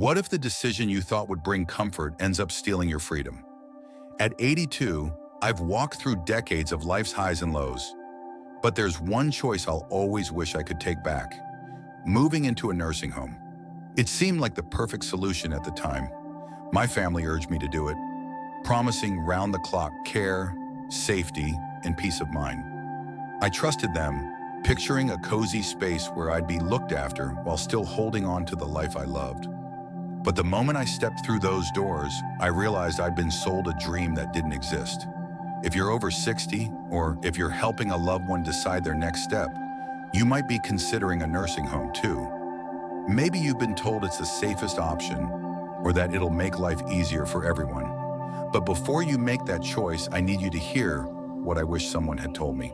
What if the decision you thought would bring comfort ends up stealing your freedom? At 82, I've walked through decades of life's highs and lows. But there's one choice I'll always wish I could take back: moving into a nursing home. It seemed like the perfect solution at the time. My family urged me to do it, promising round-the-clock care, safety, and peace of mind. I trusted them, picturing a cozy space where I'd be looked after while still holding on to the life I loved. But the moment I stepped through those doors, I realized I'd been sold a dream that didn't exist. If you're over 60, or if you're helping a loved one decide their next step, you might be considering a nursing home too. Maybe you've been told it's the safest option, or that it'll make life easier for everyone. But before you make that choice, I need you to hear what I wish someone had told me.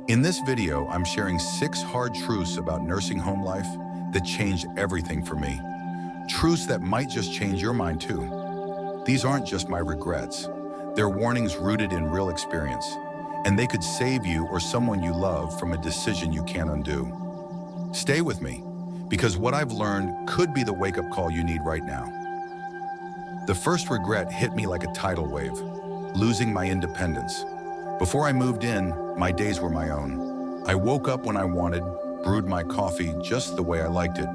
In this video, I'm sharing 6 hard truths about nursing home life that changed everything for me. Truths that might just change your mind too. These aren't just my regrets. They're warnings rooted in real experience, and they could save you or someone you love from a decision you can't undo. Stay with me, because what I've learned could be the wake-up call you need right now. The first regret hit me like a tidal wave: losing my independence. Before I moved in, my days were my own. I woke up when I wanted, brewed my coffee just the way I liked it,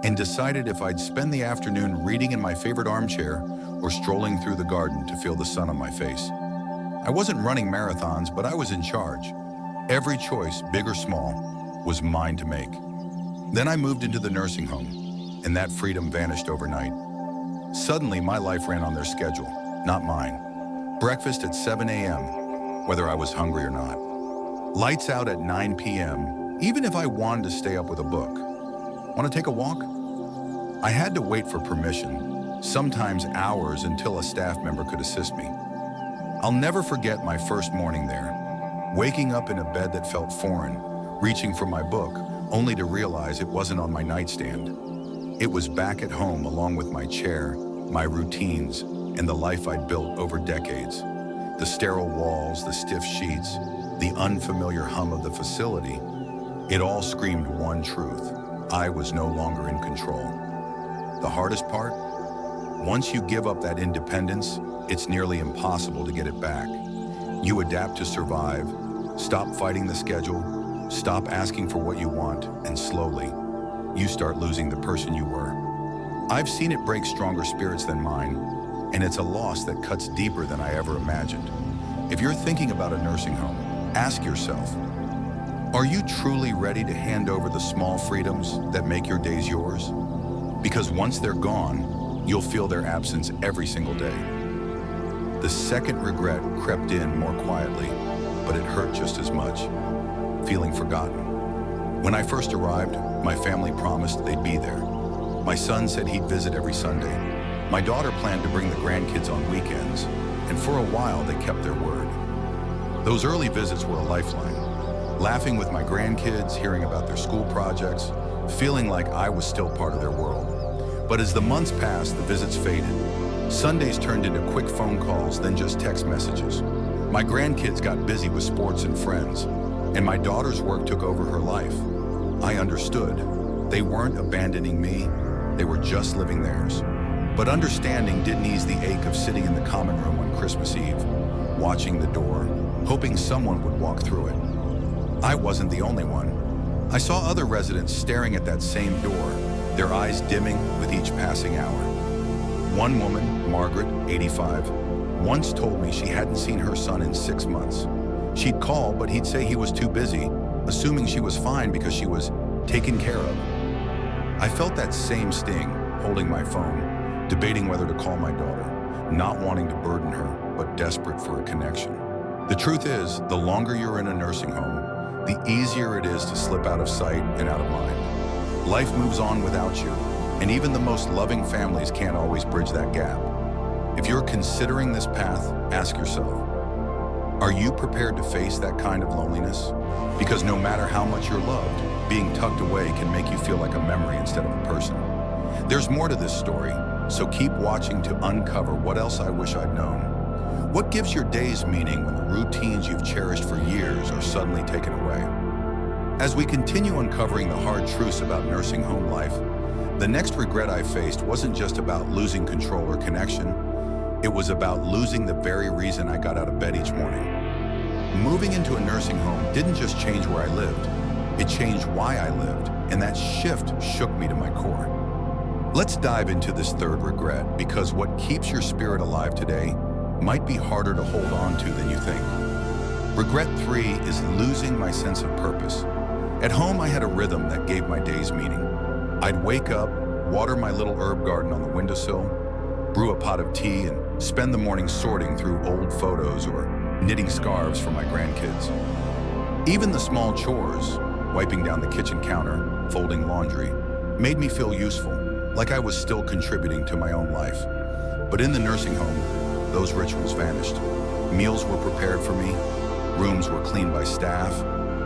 and decided if I'd spend the afternoon reading in my favorite armchair or strolling through the garden to feel the sun on my face. I wasn't running marathons, but I was in charge. Every choice, big or small, was mine to make. Then I moved into the nursing home, and that freedom vanished overnight. Suddenly, my life ran on their schedule, not mine. Breakfast at 7 a.m., whether I was hungry or not. Lights out at 9 p.m., even if I wanted to stay up with a book. Want to take a walk? I had to wait for permission, sometimes hours until a staff member could assist me. I'll never forget my first morning there, waking up in a bed that felt foreign, reaching for my book, only to realize it wasn't on my nightstand. It was back at home along with my chair, my routines, and the life I'd built over decades. The sterile walls, the stiff sheets, the unfamiliar hum of the facility, it all screamed one truth: I was no longer in control. The hardest part? Once you give up that independence, it's nearly impossible to get it back. You adapt to survive, stop fighting the schedule, stop asking for what you want, and slowly, you start losing the person you were. I've seen it break stronger spirits than mine, and it's a loss that cuts deeper than I ever imagined. If you're thinking about a nursing home, ask yourself, are you truly ready to hand over the small freedoms that make your days yours? Because once they're gone, you'll feel their absence every single day. The second regret crept in more quietly, but it hurt just as much: feeling forgotten. When I first arrived, my family promised they'd be there. My son said he'd visit every Sunday. My daughter planned to bring the grandkids on weekends, and for a while they kept their word. Those early visits were a lifeline. Laughing with my grandkids, hearing about their school projects, feeling like I was still part of their world. But as the months passed, the visits faded. Sundays turned into quick phone calls, then just text messages. My grandkids got busy with sports and friends, and my daughter's work took over her life. I understood. They weren't abandoning me, they were just living theirs. But understanding didn't ease the ache of sitting in the common room on Christmas Eve, watching the door, hoping someone would walk through it. I wasn't the only one. I saw other residents staring at that same door, their eyes dimming with each passing hour. One woman, Margaret, 85, once told me she hadn't seen her son in 6 months. She'd call, but he'd say he was too busy, assuming she was fine because she was taken care of. I felt that same sting, holding my phone, debating whether to call my daughter, not wanting to burden her, but desperate for a connection. The truth is, the longer you're in a nursing home, the easier it is to slip out of sight and out of mind. Life moves on without you, and even the most loving families can't always bridge that gap. If you're considering this path, ask yourself, are you prepared to face that kind of loneliness? Because no matter how much you're loved, being tucked away can make you feel like a memory instead of a person. There's more to this story, so keep watching to uncover what else I wish I'd known. What gives your days meaning when the routines you've cherished for years are suddenly taken away? As we continue uncovering the hard truths about nursing home life, the next regret I faced wasn't just about losing control or connection. It was about losing the very reason I got out of bed each morning. Moving into a nursing home didn't just change where I lived, it changed why I lived, and that shift shook me to my core. Let's dive into this third regret, because what keeps your spirit alive today might be harder to hold on to than you think. Regret 3 is losing my sense of purpose. At home, I had a rhythm that gave my days meaning. I'd wake up, water my little herb garden on the windowsill, brew a pot of tea, and spend the morning sorting through old photos or knitting scarves for my grandkids. Even the small chores, wiping down the kitchen counter, folding laundry, made me feel useful, like I was still contributing to my own life. But in the nursing home, those rituals vanished. Meals were prepared for me, rooms were cleaned by staff,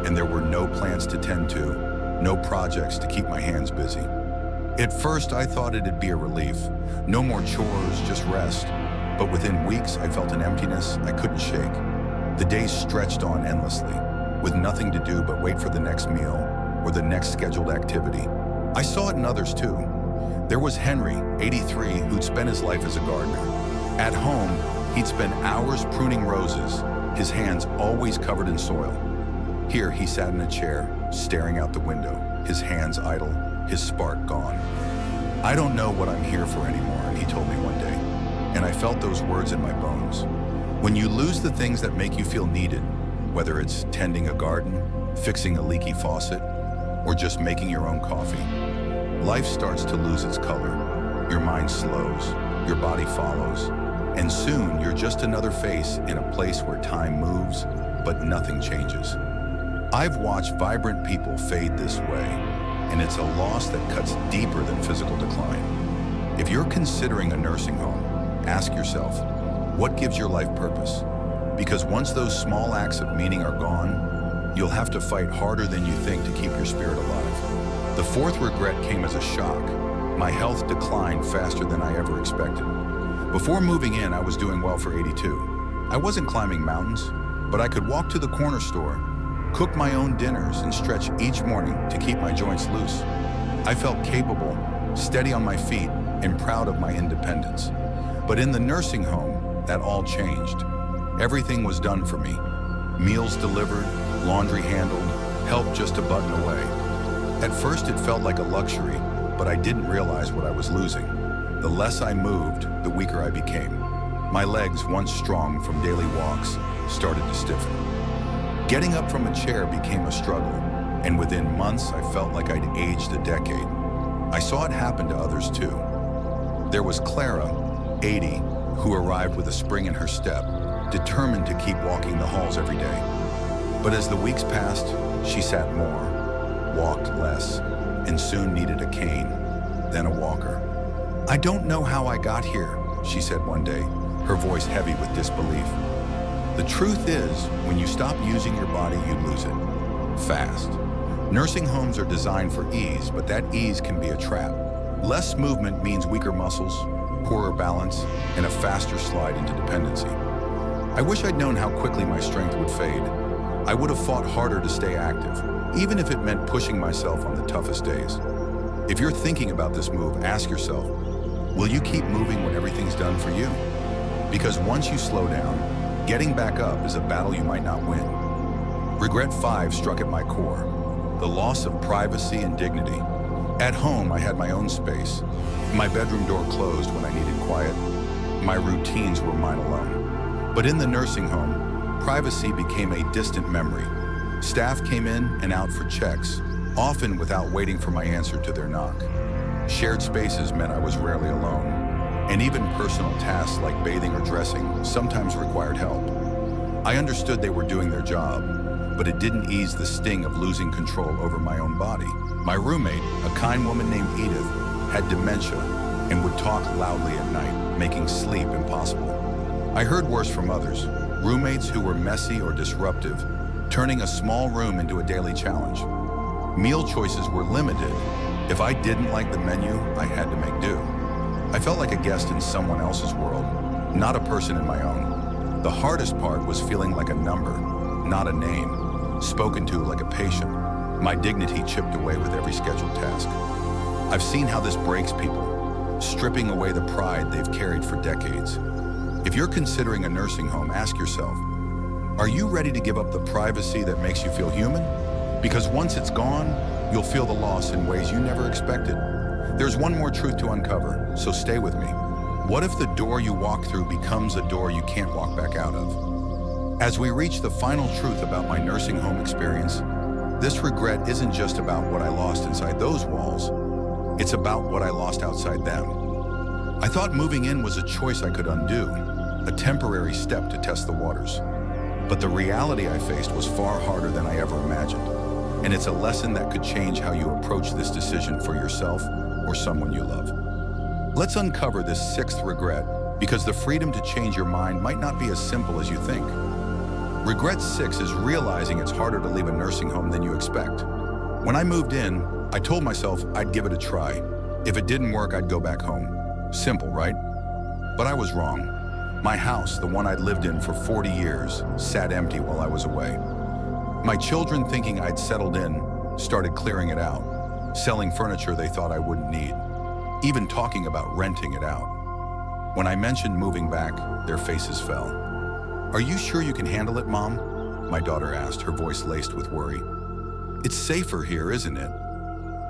and there were no plants to tend to, no projects to keep my hands busy. At first, I thought it'd be a relief. No more chores, just rest. But within weeks, I felt an emptiness I couldn't shake. The days stretched on endlessly, with nothing to do but wait for the next meal or the next scheduled activity. I saw it in others too. There was Henry, 83, who'd spent his life as a gardener. At home, he'd spend hours pruning roses, his hands always covered in soil. Here he sat in a chair, staring out the window, his hands idle, his spark gone. "I don't know what I'm here for anymore," he told me one day, and I felt those words in my bones. When you lose the things that make you feel needed, whether it's tending a garden, fixing a leaky faucet, or just making your own coffee, life starts to lose its color. Your mind slows, your body follows, and soon you're just another face in a place where time moves, but nothing changes. I've watched vibrant people fade this way, and it's a loss that cuts deeper than physical decline. If you're considering a nursing home, ask yourself, what gives your life purpose? Because once those small acts of meaning are gone, you'll have to fight harder than you think to keep your spirit alive. The fourth regret came as a shock. My health declined faster than I ever expected. Before moving in, I was doing well for 82. I wasn't climbing mountains, but I could walk to the corner store, cook my own dinners, and stretch each morning to keep my joints loose. I felt capable, steady on my feet, and proud of my independence. But in the nursing home, that all changed. Everything was done for me. Meals delivered, laundry handled, help just a button away. At first it felt like a luxury, but I didn't realize what I was losing. The less I moved, the weaker I became. My legs, once strong from daily walks, started to stiffen. Getting up from a chair became a struggle, and within months I felt like I'd aged a decade. I saw it happen to others too. There was Clara, 80, who arrived with a spring in her step, determined to keep walking the halls every day. But as the weeks passed, she sat more, walked less, and soon needed a cane, then a walker. "I don't know how I got here," she said one day, her voice heavy with disbelief. The truth is, when you stop using your body, you lose it. Fast. Nursing homes are designed for ease, but that ease can be a trap. Less movement means weaker muscles, poorer balance, and a faster slide into dependency. I wish I'd known how quickly my strength would fade. I would have fought harder to stay active, even if it meant pushing myself on the toughest days. If you're thinking about this move, ask yourself, will you keep moving when everything's done for you? Because once you slow down, getting back up is a battle you might not win. Regret 5 struck at my core, the loss of privacy and dignity. At home, I had my own space. My bedroom door closed when I needed quiet. My routines were mine alone. But in the nursing home, privacy became a distant memory. Staff came in and out for checks, often without waiting for my answer to their knock. Shared spaces meant I was rarely alone, and even personal tasks like bathing or dressing sometimes required help. I understood they were doing their job, but it didn't ease the sting of losing control over my own body. My roommate, a kind woman named Edith, had dementia and would talk loudly at night, making sleep impossible. I heard worse from others, roommates who were messy or disruptive, turning a small room into a daily challenge. Meal choices were limited. If I didn't like the menu, I had to make do. I felt like a guest in someone else's world, not a person in my own. The hardest part was feeling like a number, not a name, spoken to like a patient. my dignity chipped away with every scheduled task. I've seen how this breaks people, stripping away the pride they've carried for decades. If you're considering a nursing home, ask yourself, are you ready to give up the privacy that makes you feel human? Because once it's gone, you'll feel the loss in ways you never expected. There's one more truth to uncover, so stay with me. What if the door you walk through becomes a door you can't walk back out of? As we reach the final truth about my nursing home experience, this regret isn't just about what I lost inside those walls, it's about what I lost outside them. I thought moving in was a choice I could undo, a temporary step to test the waters. But the reality I faced was far harder than I ever imagined, and it's a lesson that could change how you approach this decision for yourself or someone you love. Let's uncover this sixth regret, because the freedom to change your mind might not be as simple as you think. Regret 6 is realizing it's harder to leave a nursing home than you expect. When I moved in, I told myself I'd give it a try. If it didn't work, I'd go back home. Simple, right? But I was wrong. My house, the one I'd lived in for 40 years, sat empty while I was away. My children, thinking I'd settled in, started clearing it out, selling furniture they thought I wouldn't need, even talking about renting it out. When I mentioned moving back, their faces fell. "Are you sure you can handle it, Mom?" my daughter asked, her voice laced with worry. "It's safer here, isn't it?"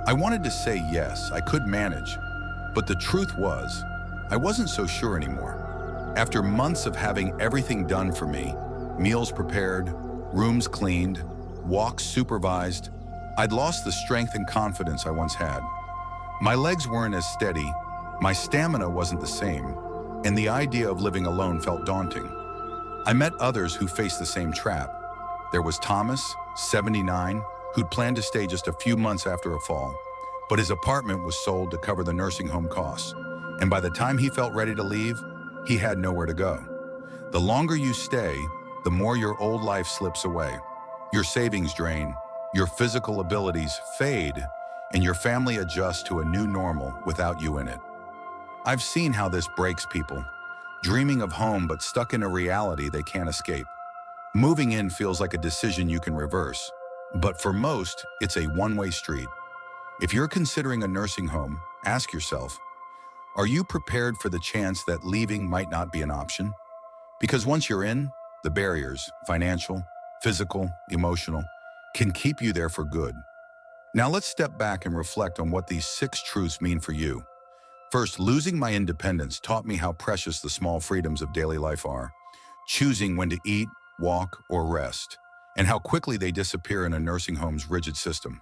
I wanted to say yes, I could manage, but the truth was, I wasn't so sure anymore. After months of having everything done for me, meals prepared, rooms cleaned, walks supervised, I'd lost the strength and confidence I once had. My legs weren't as steady, my stamina wasn't the same, and the idea of living alone felt daunting. I met others who faced the same trap. There was Thomas, 79, who'd planned to stay just a few months after a fall, but his apartment was sold to cover the nursing home costs, and by the time he felt ready to leave, he had nowhere to go. The longer you stay, the more your old life slips away. Your savings drain, your physical abilities fade, and your family adjusts to a new normal without you in it. I've seen how this breaks people, dreaming of home but stuck in a reality they can't escape. Moving in feels like a decision you can reverse, but for most, it's a one-way street. If you're considering a nursing home, ask yourself, are you prepared for the chance that leaving might not be an option? Because once you're in, the barriers, financial, physical, emotional, can keep you there for good. Now let's step back and reflect on what these 6 truths mean for you. First, losing my independence taught me how precious the small freedoms of daily life are, choosing when to eat, walk, or rest, and how quickly they disappear in a nursing home's rigid system.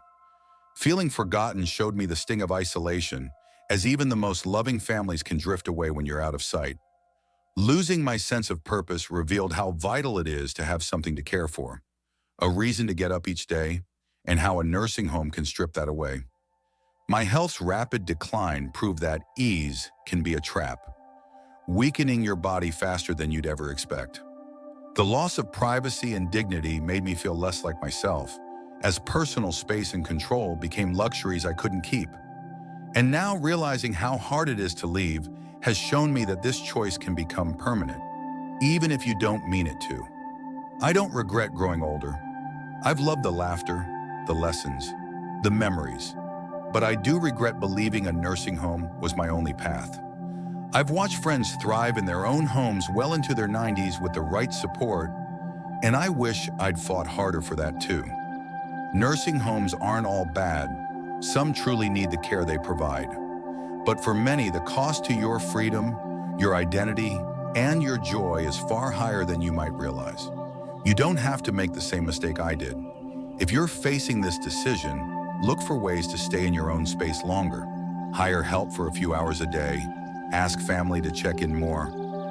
Feeling forgotten showed me the sting of isolation, as even the most loving families can drift away when you're out of sight. Losing my sense of purpose revealed how vital it is to have something to care for, a reason to get up each day, and how a nursing home can strip that away. My health's rapid decline proved that ease can be a trap, weakening your body faster than you'd ever expect. The loss of privacy and dignity made me feel less like myself, as personal space and control became luxuries I couldn't keep. And now realizing how hard it is to leave has shown me that this choice can become permanent, even if you don't mean it to. I don't regret growing older. I've loved the laughter, the lessons, the memories, but I do regret believing a nursing home was my only path. I've watched friends thrive in their own homes well into their 90s with the right support, and I wish I'd fought harder for that too. Nursing homes aren't all bad. Some truly need the care they provide. But for many, the cost to your freedom, your identity, and your joy is far higher than you might realize. You don't have to make the same mistake I did. If you're facing this decision, look for ways to stay in your own space longer. Hire help for a few hours a day, ask family to check in more,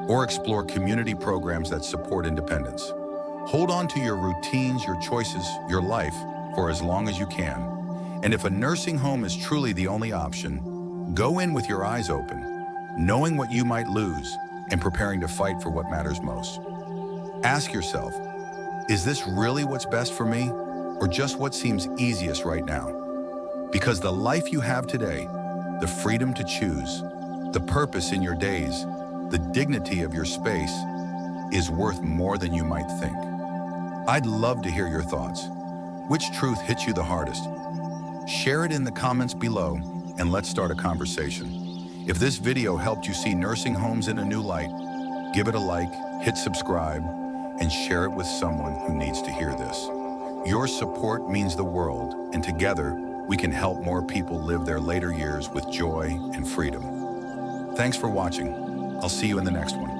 or explore community programs that support independence. Hold on to your routines, your choices, your life for as long as you can. And if a nursing home is truly the only option, go in with your eyes open, knowing what you might lose and preparing to fight for what matters most. Ask yourself, is this really what's best for me, or just what seems easiest right now? Because the life you have today, the freedom to choose, the purpose in your days, the dignity of your space, is worth more than you might think. I'd love to hear your thoughts. Which truth hits you the hardest? Share it in the comments below, and let's start a conversation. If this video helped you see nursing homes in a new light, give it a like, hit subscribe, and share it with someone who needs to hear this. Your support means the world, and together, we can help more people live their later years with joy and freedom. Thanks for watching. I'll see you in the next one.